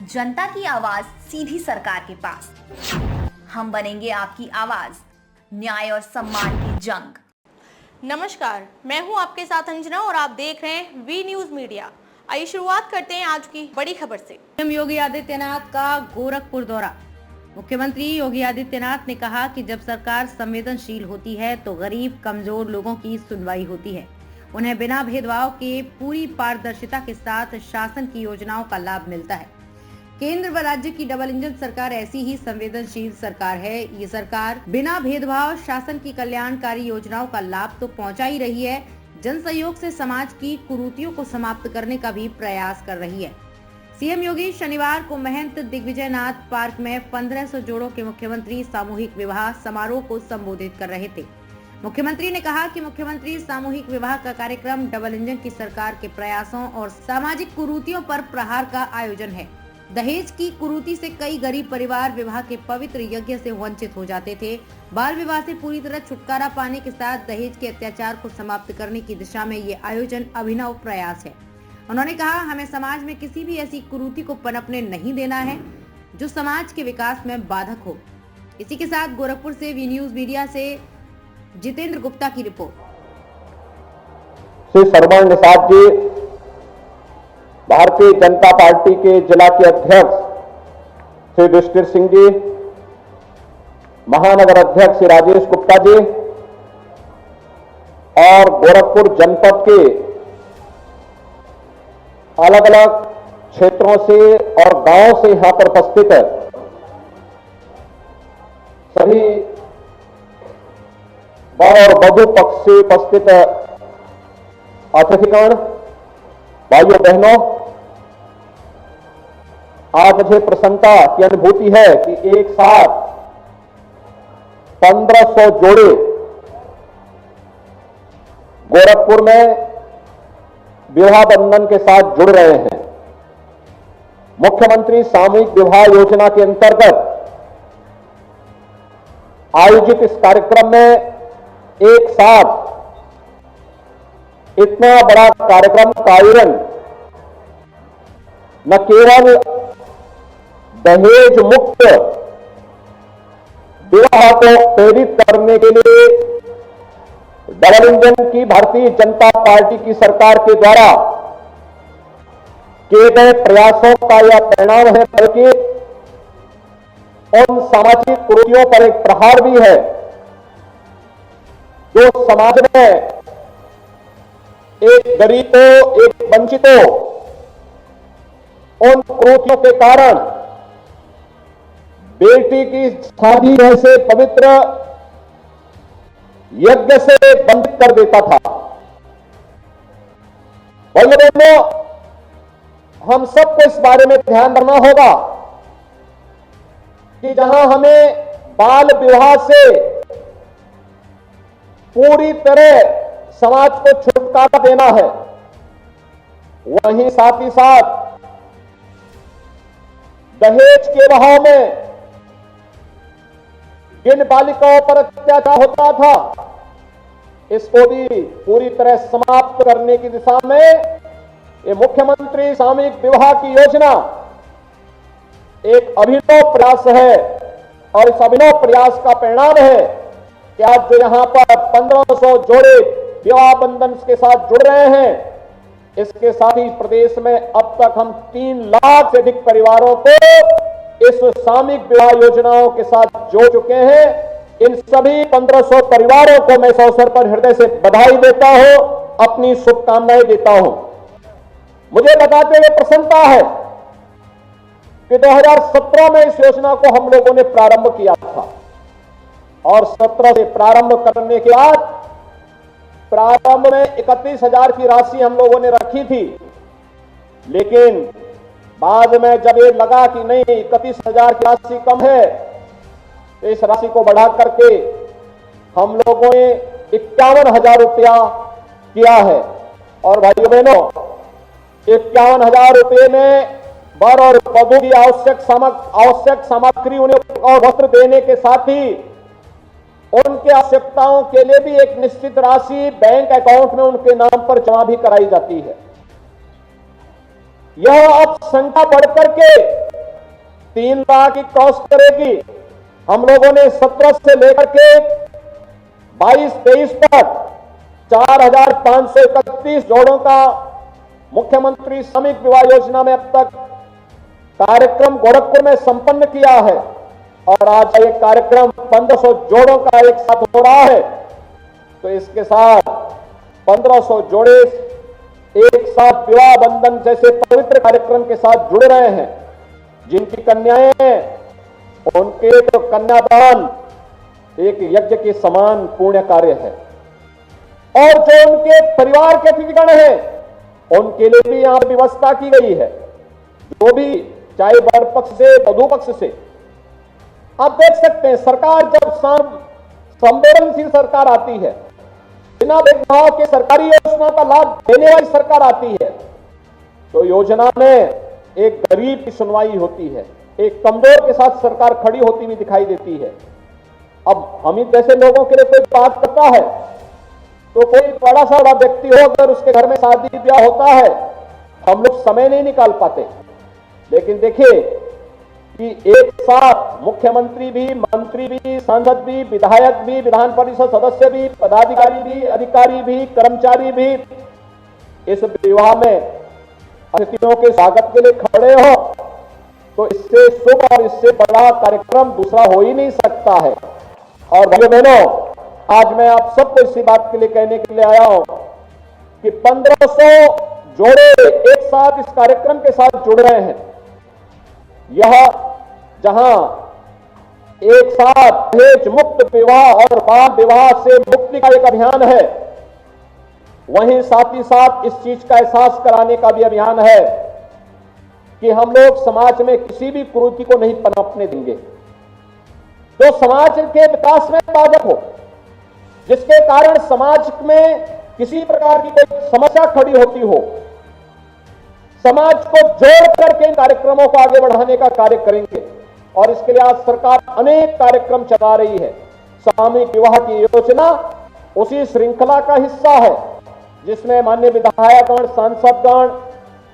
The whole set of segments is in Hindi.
जनता की आवाज सीधी सरकार के पास। हम बनेंगे आपकी आवाज, न्याय और सम्मान की जंग। नमस्कार, मैं हूं आपके साथ अंजना और आप देख रहे हैं वी न्यूज मीडिया। आइए शुरुआत करते हैं आज की बड़ी खबर से। सीएम योगी आदित्यनाथ का गोरखपुर दौरा। मुख्यमंत्री योगी आदित्यनाथ ने कहा कि जब सरकार संवेदनशील होती है तो गरीब कमजोर लोगों की सुनवाई होती है। उन्हें बिना भेदभाव के पूरी पारदर्शिता के साथ शासन की योजनाओं का लाभ मिलता है। केंद्र व राज्य की डबल इंजन सरकार ऐसी ही संवेदनशील सरकार है। ये सरकार बिना भेदभाव शासन की कल्याणकारी योजनाओं का लाभ तो पहुंचा ही रही है, जन सहयोग से समाज की कुरीतियों को समाप्त करने का भी प्रयास कर रही है। सीएम योगी शनिवार को महंत दिग्विजयनाथ पार्क में 1500 जोड़ों के मुख्यमंत्री सामूहिक विवाह समारोह को संबोधित कर रहे थे। मुख्यमंत्री ने कहा कि मुख्यमंत्री सामूहिक विवाह का कार्यक्रम डबल इंजन की सरकार के प्रयासों और सामाजिक कुरीतियों पर प्रहार का आयोजन है। दहेज की कुरीति से कई गरीब परिवार विवाह के पवित्र यज्ञ से वंचित हो जाते थे। बाल विवाह से पूरी तरह छुटकारा पाने के साथ दहेज के अत्याचार को समाप्त करने की दिशा में ये आयोजन अभिनव प्रयास है। उन्होंने कहा, हमें समाज में किसी भी ऐसी कुरीति को पनपने नहीं देना है जो समाज के विकास में बाधक हो। इसी के साथ गोरखपुर से वी न्यूज मीडिया से जितेंद्र गुप्ता की रिपोर्ट। श्री सरवण निषाद जी, भारतीय जनता पार्टी के जिला के अध्यक्ष श्री युधिष्ठिर सिंह जी, महानगर अध्यक्ष श्री राजेश गुप्ता जी और गोरखपुर जनपद के अलग अलग क्षेत्रों से और गांवों से यहां पर उपस्थित है सभी वर और वधू पक्ष से उपस्थित अतिथिगण, भाइयों बहनों, आज मुझे प्रसन्नता की अनुभूति है कि एक साथ 1500 जोड़े गोरखपुर में विवाह बंधन के साथ जुड़ रहे हैं। मुख्यमंत्री सामूहिक विवाह योजना के अंतर्गत आयोजित इस कार्यक्रम में एक साथ इतना बड़ा कार्यक्रम का आयोजन न केवल दहेज मुक्त विवाह को प्रेरित करने के लिए डबल इंजन की भारतीय जनता पार्टी की सरकार के द्वारा किए गए प्रयासों का यह परिणाम है, बल्कि उन सामाजिक कुरीतियों पर एक प्रहार भी है जो समाज में एक गरीबों, एक वंचितों, उन कुरीतियों के कारण बेटी की शादी जैसे पवित्र यज्ञ से वंचित कर देता था। भाइयों बहनों, हम सबको इस बारे में ध्यान रखना होगा कि जहां हमें बाल विवाह से पूरी तरह समाज को छुटकारा देना है, वहीं साथ ही साथ दहेज के बहाव में जिन बालिकाओं पर अत्याचार होता था, इसको भी पूरी तरह समाप्त करने की दिशा में ये मुख्यमंत्री सामूहिक विवाह की योजना एक अभिनव प्रयास है। और इस अभिनव प्रयास का परिणाम है कि आज जो यहां पर 1500 जोड़े विवाह बंधन के साथ जुड़ रहे हैं, इसके साथ ही प्रदेश में अब तक हम 3 लाख से अधिक परिवारों को इस सामूहिक विवाह योजनाओं के साथ जोड़ चुके हैं। इन सभी 1500 परिवारों को मैं इस अवसर पर हृदय से बधाई देता हूं, अपनी शुभकामनाएं देता हूं। मुझे बताते हुए प्रसन्नता है कि 2017 में इस योजना को हम लोगों ने प्रारंभ किया था और 17 से प्रारंभ करने के बाद प्रारंभ में 31,000 की राशि हम लोगों ने रखी थी, लेकिन बाद में जब ये लगा कि नहीं 31,000 की राशि कम है, तो इस राशि को बढ़ा करके हम लोगों ने 51,000 रुपया किया है। और भाइयों बहनों, 51,000 रुपये में वर और वधू की आवश्यक सामग्री उन्हें और वस्त्र देने के साथ ही उनके आवश्यकताओं के लिए भी एक निश्चित राशि बैंक अकाउंट में उनके नाम पर जमा भी कराई जाती है। यह अब संख्या बढ़कर के 3 लाख की क्रॉस करेगी। हम लोगों ने 17 से लेकर के 22-23 तक 4,531 जोड़ों का मुख्यमंत्री सामूहिक विवाह योजना में अब तक कार्यक्रम गोरखपुर में संपन्न किया है और आज ये कार्यक्रम 1500 जोड़ों का एक साथ हो रहा है। तो इसके साथ 1500 जोड़े एक साथ विवाह बंधन जैसे पवित्र कार्यक्रम के साथ जुड़ रहे हैं। जिनकी कन्याएं हैं उनके तो कन्यादान एक यज्ञ के समान पुण्य कार्य है और जो उनके परिवार के अतिथिगण हैं उनके लिए भी यहां व्यवस्था की गई है। जो भी चाहे वर पक्ष से वधू पक्ष से, आप देख सकते हैं सरकार जब संवेदनशील सरकार आती है, बिना भेदभाव के सरकारी योजना का लाभ देने वाली सरकार आती है, तो योजना में एक गरीब की सुनवाई होती है, एक कमजोर के साथ सरकार खड़ी होती हुई दिखाई देती है। अब हम ही जैसे लोगों के लिए कोई बात करता है तो कोई बड़ा सा बड़ा व्यक्ति हो, अगर उसके घर में शादी ब्याह होता है हम लोग समय नहीं निकाल पाते। लेकिन देखिए कि एक साथ मुख्यमंत्री भी, मंत्री भी, सांसद भी, विधायक भी, विधान परिषद सदस्य भी, पदाधिकारी भी, अधिकारी भी, कर्मचारी भी इस विवाह में अतिथियों के स्वागत के लिए खड़े हो, तो इससे शुभ और इससे बड़ा कार्यक्रम दूसरा हो ही नहीं सकता है। और भाइयों बहनों, आज मैं आप सबको इसी बात के लिए कहने के लिए आया हूं कि 1500 जोड़े एक साथ इस कार्यक्रम के साथ जुड़ रहे हैं। यह जहां एक साथ दहेज मुक्त विवाह और बाल विवाह से मुक्ति का एक अभियान है, वहीं साथ ही साथ इस चीज का एहसास कराने का भी अभियान है कि हम लोग समाज में किसी भी कुरीति को नहीं पनपने देंगे जो समाज के विकास में बाधक हो, जिसके कारण समाज में किसी प्रकार की कोई समस्या खड़ी होती हो। समाज को जोड़ करके इन कार्यक्रमों को आगे बढ़ाने का कार्य करेंगे और इसके लिए आज सरकार अनेक कार्यक्रम चला रही है। सामूहिक विवाह की योजना उसी श्रृंखला का हिस्सा है जिसमें माननीय विधायकगण, सांसदगण,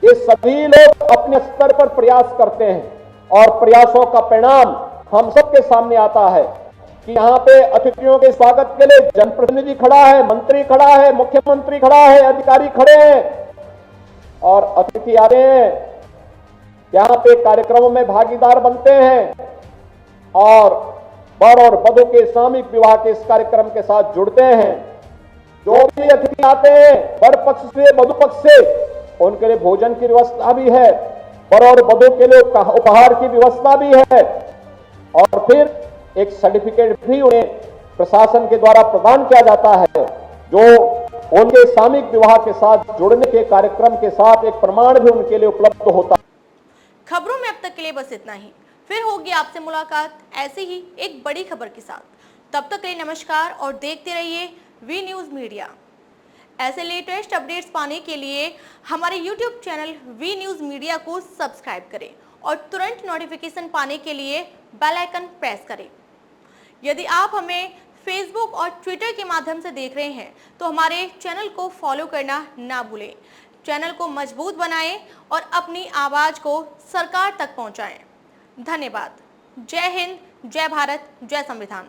ये सभी लोग अपने स्तर पर प्रयास करते हैं और प्रयासों का परिणाम हम सबके सामने आता है कि यहाँ पे अतिथियों के स्वागत के लिए जनप्रतिनिधि खड़ा है, मंत्री खड़ा है, मुख्यमंत्री खड़ा है, अधिकारी खड़े हैं और अतिथि आ रहे हैं, यहाँ पे कार्यक्रमों में भागीदार बनते हैं और वर और वधू के सामूहिक विवाह के इस कार्यक्रम के साथ जुड़ते हैं। जो भी अतिथि आते हैं वर पक्ष से वधू पक्ष से, उनके लिए भोजन की व्यवस्था भी है, वर और वधू के लिए उपहार की व्यवस्था भी है और फिर एक सर्टिफिकेट भी उन्हें प्रशासन के द्वारा प्रदान किया जाता है जो उनके सामूहिक विवाह के साथ जुड़ने के कार्यक्रम के साथ एक प्रमाण भी उनके लिए उपलब्ध होता है। खबरों में अब तक के लिए बस इतना ही। फिर होगी आपसे मुलाकात ऐसी ही एक बड़ी खबर के साथ। तब तक के लिए नमस्कार और देखते रहिए वी न्यूज मीडिया। ऐसे लेटेस्ट अपडेट्स पाने के लिए हमारे YouTube channel V news media को सब्सक्राइब करें और तुरंत नोटिफिकेशन पाने के लिए बेल आइकन प्रेस करें। यदि आप हमें फेसबुक और ट्विटर के माध्यम से देख रहे हैं तो हमारे चैनल को फॉलो करना ना भूलें। चैनल को मजबूत बनाएं और अपनी आवाज को सरकार तक पहुंचाएं। धन्यवाद। जय हिंद, जय भारत, जय संविधान।